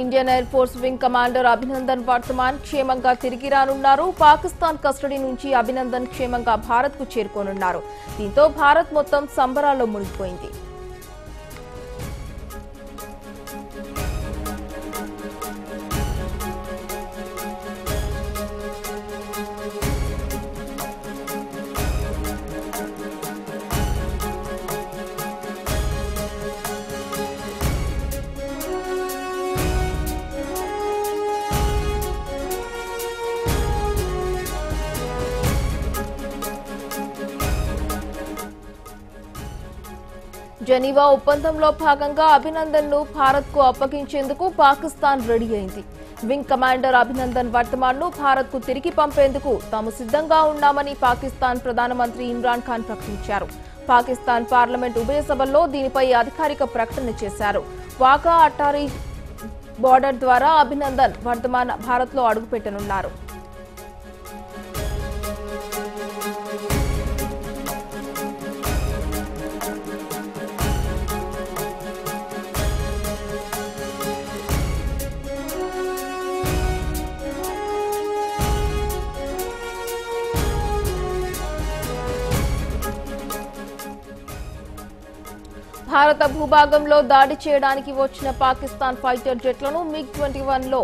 Indian air force wing commander Abhinandan Varthaman క్షేమంగా తిరిగి రానున్నారు. పాకిస్తాన్ కస్టడీ నుంచి అభినందన్ క్షేమంగా భారత్ కు చేరుకోనున్నారు. దీంతో భారత్ మొత్తం సంబరాల్లో మునిగిపోయింది. జెనీవా ఒప్పందంలో భాగంగా అభినందన్ ను భారత్ కు అప్పగించేందుకు పాకిస్తాన్ రెడీ అయింది. వింగ్ కమాండర్ అభినందన్ వర్తమాన్ ను భారత్ కు తిరిగి పంపేందుకు తాము సిద్ధంగా ఉన్నామని పాకిస్తాన్ ప్రధానమంత్రి ఇమ్రాన్ ఖాన్ ప్రకటించారు. పాకిస్తాన్ పార్లమెంట్ ఉభయ సభల్లో దీనిపై అధికారిక ప్రకటన చేశారు. వాఘా అటారీ బోర్డర్ ద్వారా అభినందన్ వర్తమాన్ భారత్ లో అడుగుపెట్టనున్నారు. భారత భూభాగంలో దాడి చేయడానికి వచ్చిన పాకిస్తాన్ ఫైటర్ జెట్లను MiG-21 లో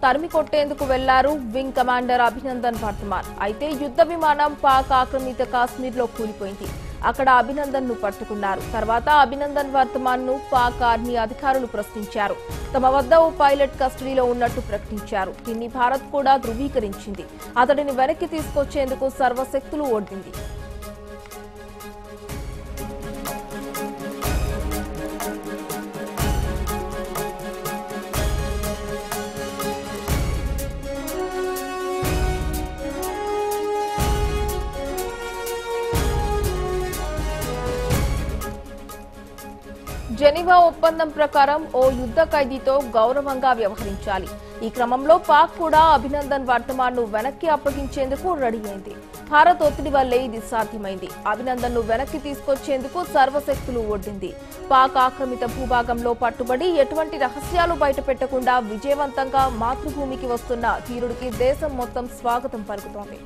తరిమి కొట్టేందుకు వెళ్లారు వింగ్ కమాండర్ అభినందన్ వర్తమాన్. అయితే యుద్ధ విమానం పాక్ ఆక్రమిత కాశ్మీర్ లో కూలిపోయింది. అక్కడ అభినందన్ ను పట్టుకున్నారు. తర్వాత అభినందన్ వర్తమాన్ ను పాక్ ఆర్మీ అధికారులు ప్రశ్నించారు. తమ వద్ద ఓ పైలట్ కస్టడీలో ఉన్నట్టు ప్రకటించారు. దీన్ని భారత్ కూడా ధృవీకరించింది. అతడిని వెనక్కి తీసుకొచ్చేందుకు సర్వశక్తులు ఒడ్డింది. జెనీవా ఒప్పందం ప్రకారం ఓ యుద్ధ ఖైదీతో గౌరవంగా వ్యవహరించాలి. ఈ క్రమంలో పాక్ కూడా అభినందన్ వర్తమాన్ ను వెనక్కి అప్పగించేందుకు రెడీ అయింది. భారత్ ఒత్తిడి వల్లే ఇది సాధ్యమైంది. అభినందన్ ను వెనక్కి తీసుకొచ్చేందుకు సర్వశక్తులు ఒడ్డింది. పాక్ ఆక్రమిత భూభాగంలో పట్టుబడి ఎటువంటి రహస్యాలు బయటపెట్టకుండా విజయవంతంగా మాతృభూమికి వస్తున్న ధీరుడికి దేశం మొత్తం స్వాగతం పలుకుతోంది.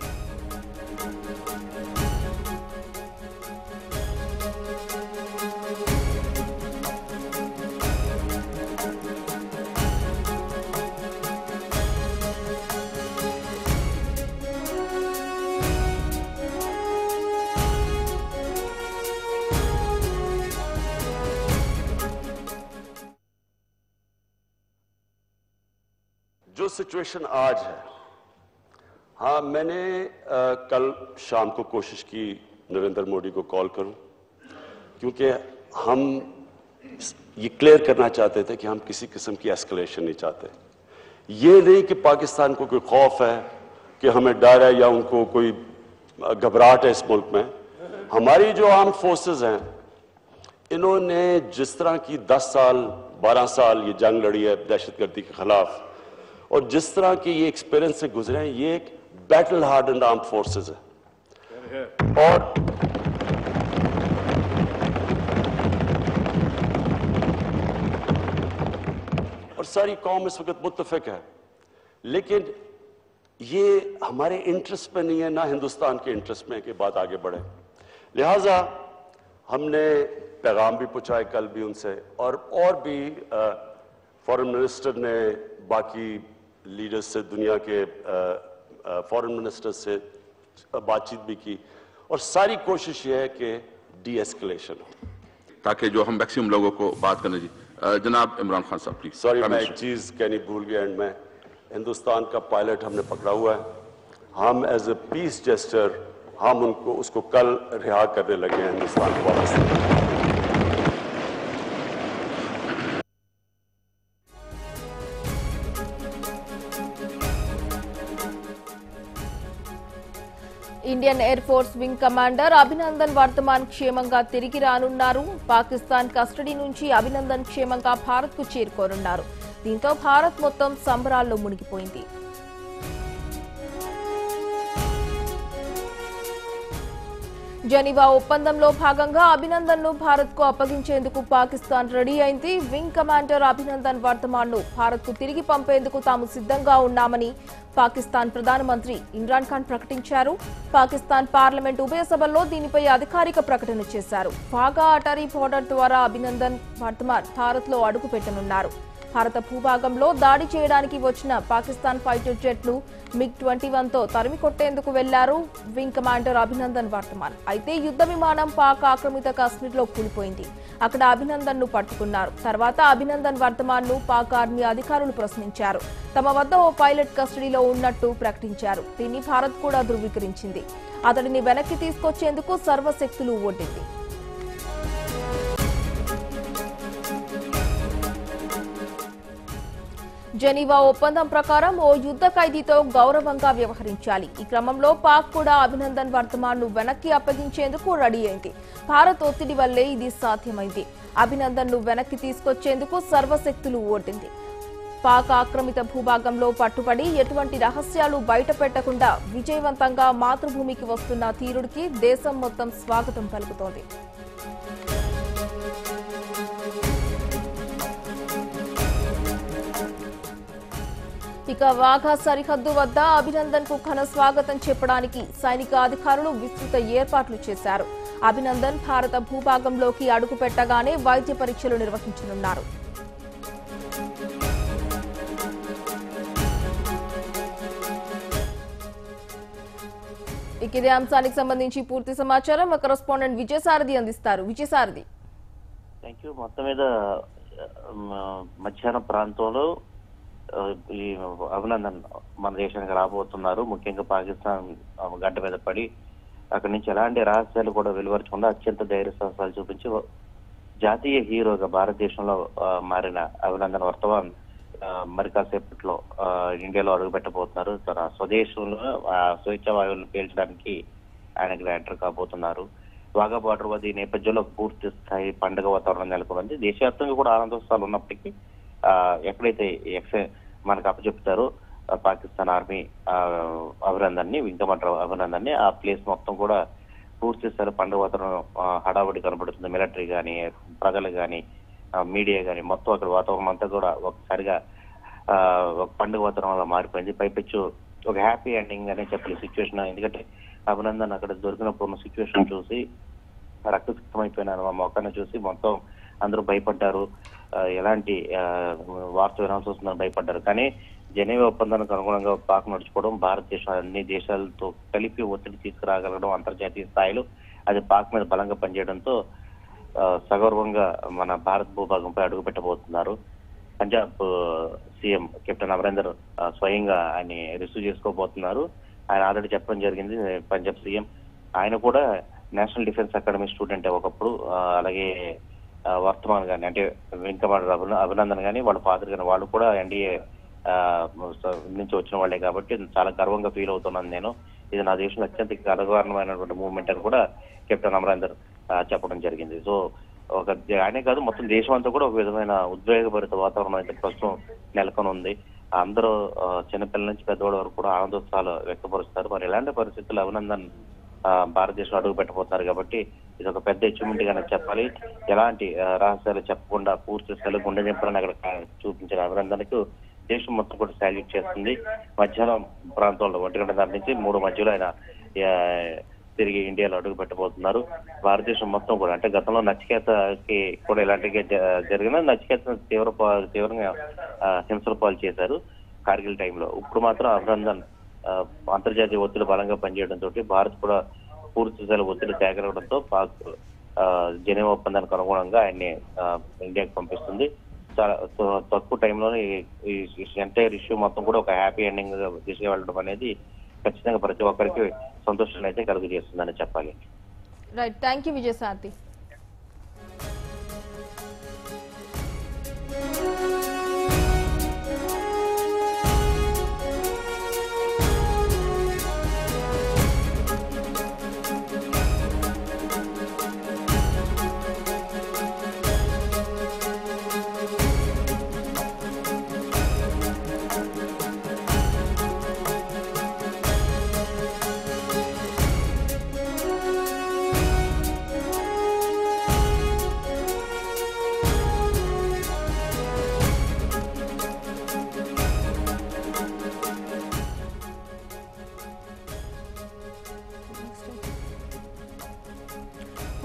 जो सिचुएशन आज है, हाँ मैंने कल शाम को कोशिश की नरेंद्र मोदी को कॉल करूं, क्योंकि हम ये क्लियर करना चाहते थे कि हम किसी किस्म की एस्केलेशन नहीं चाहते. ये नहीं कि पाकिस्तान को कोई खौफ है, कि हमें डर है या उनको कोई घबराहट है इस मुल्क में. हमारी जो आर्म फोर्सेस हैं, इन्होंने जिस तरह की 10 साल 12 साल ये जंग लड़ी है दहशतगर्दी के खिलाफ, और जिस तरह के ये एक्सपीरियंस से गुजरे हैं, ये एक बैटल हार्डन्ड आर्म्ड फोर्सेस है. और सारी कौम इस वक्त मुत्तफिक है. लेकिन ये हमारे इंटरेस्ट में नहीं है, ना हिंदुस्तान के इंटरेस्ट में कि बात आगे बढ़े. लिहाजा हमने पैगाम भी पहुंचाए कल भी उनसे, और भी फॉरेन मिनिस्टर ने बाकी लीडर्स से, दुनिया के फॉरेन मिनिस्टर से बातचीत भी की, और सारी कोशिश ये है कि डी एस्केलेशन हो, ताकि जो हम मैक्सिमम लोगों को बात करने जी. जनाब इमरान खान साहब प्लीज. सॉरी, मैं एक चीज़ कहनी भूल गया एंड में. हिंदुस्तान का पायलट हमने पकड़ा हुआ है. हम एज ए पीस जेस्टर हम उसको कल रिहा करने लगे हैं हिंदुस्तान को वापस. Indian air force wing commander Abhinandan Varthaman క్షేమంగా తిరిగి రానున్నారు. పాకిస్తాన్ కస్టడీ నుంచి అభినందన్ క్షేమంగా భారత్ కు చేరుకోనున్నారు. దీంతో భారత్ మొత్తం సంబరాల్లో మునిగిపోయింది. జెనీవా ఒప్పందంలో భాగంగా అభినందన్ ను భారత్ కు అప్పగించేందుకు పాకిస్తాన్ రెడీ అయింది. వింగ్ కమాండర్ అభినందన్ వర్తమాన్ ను భారత్ కు తిరిగి పంపేందుకు తాము సిద్ధంగా ఉన్నామని పాకిస్తాన్ ప్రధానమంత్రి ఇమ్రాన్ ఖాన్ ప్రకటించారు. పాకిస్తాన్ పార్లమెంట్ ఉభయ సభల్లో దీనిపై అధికారిక ప్రకటన చేశారు. వాఘా అటరీ బోర్డర్ ద్వారా అభినందన్ వర్తమాన్ భారత్ లో అడుగుపెట్టనున్నారు. భారత భూభాగంలో దాడి చేయడానికి వచ్చిన పాకిస్తాన్ ఫైటర్ జెట్లు MiG-21తో తరిమి కొట్టేందుకు వెళ్లారు వింగ్ కమాండర్ అభినందన్ వర్తమాన్. అయితే యుద్ధ విమానం పాక్ ఆక్రమిత కాశ్మీర్లో కూలిపోయింది. అక్కడ అభినందన్ ను పట్టుకున్నారు. తర్వాత అభినందన్ వర్తమాన్ ను పాక్ ఆర్మీ అధికారులు ప్రశ్నించారు. తమ వద్ద ఓ పైలట్ కస్టడీలో ఉన్నట్టు ప్రకటించారు. దీన్ని భారత్ కూడా ధృవీకరించింది. అతడిని వెనక్కి తీసుకొచ్చేందుకు సర్వశక్తులు ఒడ్డింది. జెనీవా ఒప్పందం ప్రకారం ఓ యుద్ధ ఖైదీతో గౌరవంగా వ్యవహరించాలి. ఈ క్రమంలో పాక్ కూడా అభినందన్ వర్తమాన్ ను వెనక్కి అప్పగించేందుకు రెడీ అయింది. భారత్ ఒత్తిడి వల్లే ఇది సాధ్యమైంది. అభినందన్ ను వెనక్కి తీసుకొచ్చేందుకు సర్వశక్తులు ఓడింది. పాక్ ఆక్రమిత భూభాగంలో పట్టుబడి ఎటువంటి రహస్యాలు బయట పెట్టకుండా విజయవంతంగా మాతృభూమికి వస్తున్న తీరుడికి దేశం మొత్తం స్వాగతం పలుకుతోంది. ఇక వాఘా సరిహద్దు వద్ద అభినందన్ కు ఘన స్వాగతం చెప్పడానికి సైనిక అధికారులు విస్తృత ఏర్పాట్లు చేశారు. అభినందన్ భారత భూభాగంలోకి అడుగు పెట్టగానే వైద్య పరీక్షలు నిర్వహించనున్నారు. ఇక ఇదే అంశానికి సంబంధించి పూర్తి సమాచారం మా కరెస్పాండెంట్ విజయసారథి అందిస్తారు. విజయసారథి. మొత్తం మీద మధ్యాహ్నం ప్రాంతంలో ఈ అభినందన్ మన దేశానికి రాబోతున్నారు. ముఖ్యంగా పాకిస్తాన్ గడ్డ మీద పడి అక్కడి నుంచి ఎలాంటి రహస్యాలు కూడా వెలువరచకుండా అత్యంత ధైర్య సాహసాలు చూపించి జాతీయ హీరోగా భారతదేశంలో మారిన అభినందన్ వర్తమాన్ మరి కాసేపట్లో ఇండియాలో అడుగుపెట్టబోతున్నారు. తన స్వదేశంలో స్వేచ్ఛ వాయువులను పేల్చడానికి ఆయనకి ఎంటర్ కాబోతున్నారు. వాఘా బార్డర్ వద్ద ఈ నేపథ్యంలో పూర్తి స్థాయి పండుగ వాతావరణం నెలకొంది. దేశవ్యాప్తంగా కూడా ఆనందోత్సవాలు ఉన్నప్పటికీ ఎక్కడైతే మనకు అప్పచెప్తారో పాకిస్తాన్ ఆర్మీ అభినందన్ ని వింగ్ కమాండర్ అభినందన్ ని ఆ ప్లేస్ మొత్తం కూడా పూర్తి స్థాయి పండుగ వాతావరణం హడావుడి కనబడుతుంది. మిలిటరీ కానీ ప్రజలు కానీ మీడియా కానీ మొత్తం అక్కడ వాతావరణం అంతా కూడా ఒకసారిగా ఒక పండుగ వాతావరణంలో మారిపోయింది. పైపెచ్చు ఒక హ్యాపీ ఎండింగ్ అనే చెప్పాలి సిచ్యువేషన్. ఎందుకంటే అభినందన్ అక్కడ దొరికినప్పుడు ఉన్న సిచ్యువేషన్ చూసి రక్తసిక్తమైపోయిన మొక్కను చూసి మొత్తం అందరూ భయపడ్డారు. ఎలాంటి వార్త వినాల్సి వస్తుందని భయపడ్డారు. కానీ జెనీవా ఒప్పందానికి అనుగుణంగా పాక్ నడుచుకోవడం, భారతదేశం అన్ని దేశాలతో కలిపి ఒత్తిడి తీసుకురాగలగడం అంతర్జాతీయ స్థాయిలో అది పాక్ మీద బలంగా పనిచేయడంతో సగౌరవంగా మన భారత్ భూభాగంపై అడుగు పెట్టబోతున్నారు. పంజాబ్ సీఎం కెప్టెన్ అమరీందర్ స్వయంగా ఆయన రిసీవ్ చేసుకోబోతున్నారు. ఆయన ఆల్రెడీ చెప్పడం జరిగింది. పంజాబ్ సీఎం ఆయన కూడా నేషనల్ డిఫెన్స్ అకాడమీ స్టూడెంట్ ఒకప్పుడు. అలాగే వర్తమాన్ కానీ అంటే వింగ్ కమాండర్ అభినందన్ కానీ వాళ్ళ ఫాదర్ కానీ వాళ్ళు కూడా ఎన్డీఏ నుంచి వచ్చిన వాళ్ళే కాబట్టి చాలా గర్వంగా ఫీల్ అవుతున్నాను నేను. ఇది నా దేశంలో అత్యంత గర్వకారణమైనటువంటి మూవ్మెంట్ అని కూడా కెప్టెన్ అమరీందర్ చెప్పడం జరిగింది. సో ఒక ఆయనే కాదు మొత్తం దేశం అంతా కూడా ఒక విధమైన ఉద్వేగభరిత వాతావరణం అయితే ప్రస్తుతం నెలకొని ఉంది. అందరూ చిన్నపిల్లల నుంచి పెద్దవాళ్ళ వరకు కూడా ఆనందోత్సవాలు వ్యక్తపరుస్తారు. మరి ఎలాంటి పరిస్థితుల్లో అభినందన్ భారతదేశంలో అడుగు పెట్టబోతున్నారు కాబట్టి ఇది ఒక పెద్ద అచీవ్మెంట్ గానే చెప్పాలి. ఎలాంటి రహస్యాలు చెప్పకుండా పూర్తి స్థాయిలో గుండె నింపాలని అక్కడ చూపించిన అభినందన్కు దేశం మొత్తం కూడా సాల్యూట్ చేస్తుంది. మధ్యాహ్నం ప్రాంతంలో 1:30 నుంచి 3 మధ్యలో ఆయన తిరిగి ఇండియాలో అడుగు పెట్టబోతున్నారు. భారతదేశం మొత్తం కూడా అంటే గతంలో నచికేతకి కూడా ఇలాంటిగా జరిగిన నచికేత తీవ్రంగా హింసల పాలు చేశారు కార్గిల్ టైంలో. ఇప్పుడు మాత్రం అభినందన్ అంతర్జాతీయ ఒత్తిడి బలంగా పనిచేయడంతో భారత్ కూడా పూర్తి స్థాయిలో ఒత్తిడి తేగలవడంతో పాక్ జెనీవా ఒప్పందానికి అనుగుణంగా ఆయన్ని ఇండియాకి పంపిస్తుంది. చాలా తక్కువ టైంలోనే ఈ ఎంటైర్ ఇష్యూ మొత్తం కూడా ఒక హ్యాపీ ఎండింగ్ దిశగా వెళ్ళడం అనేది ఖచ్చితంగా ప్రతి ఒక్కరికి సంతోషాన్ని అయితే కలుగజేస్తుందని చెప్పాలి. Right, thank you Vijayasarathi.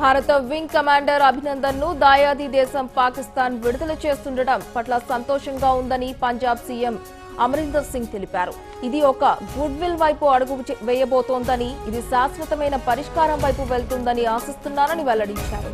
భారత వింగ్ కమాండర్ అభినందన్ ను దాయాది దేశం పాకిస్తాన్ విడుదల చేస్తుండటం పట్ల సంతోషంగా ఉందని పంజాబ్ సీఎం అమరీందర్ సింగ్ తెలిపారు. ఇది ఒక గుడ్ విల్ వైపు అడుగు వేయబోతోందని, ఇది శాశ్వతమైన పరిష్కారం వైపు వెళ్తుందని ఆశిస్తున్నానని వెల్లడించారు.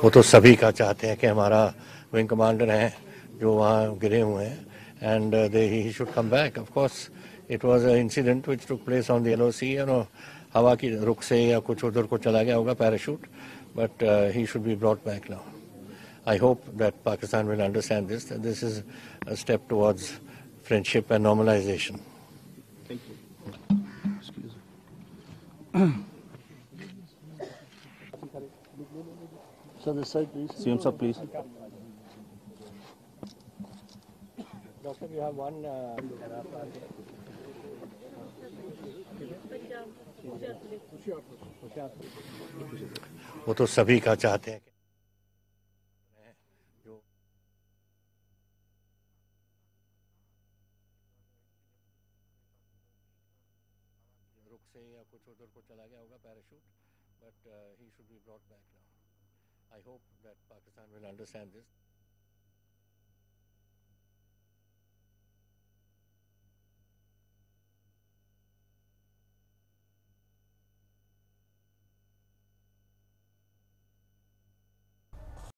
वो तो सभी का चाहते हैं कि हमारा विंग कमांडर है जो वहाँ गिरे हुए हैं and he should come back. Of course it was a incident which took place on the LOC. हवा की रुख से या कुछ उधर को चला गया होगा parachute, but he should be brought back now. I hope that Pakistan will understand this, that this is a step towards friendship and normalization. Thank you. Excuse me. So this side, please. CM sir, please. Doctor, you have one. वो तो सभी का चाहते हैं जो रुख से या कुछ उधर को चला गया होगा parachute, but he should be brought back now. I hope that Pakistan will understand this.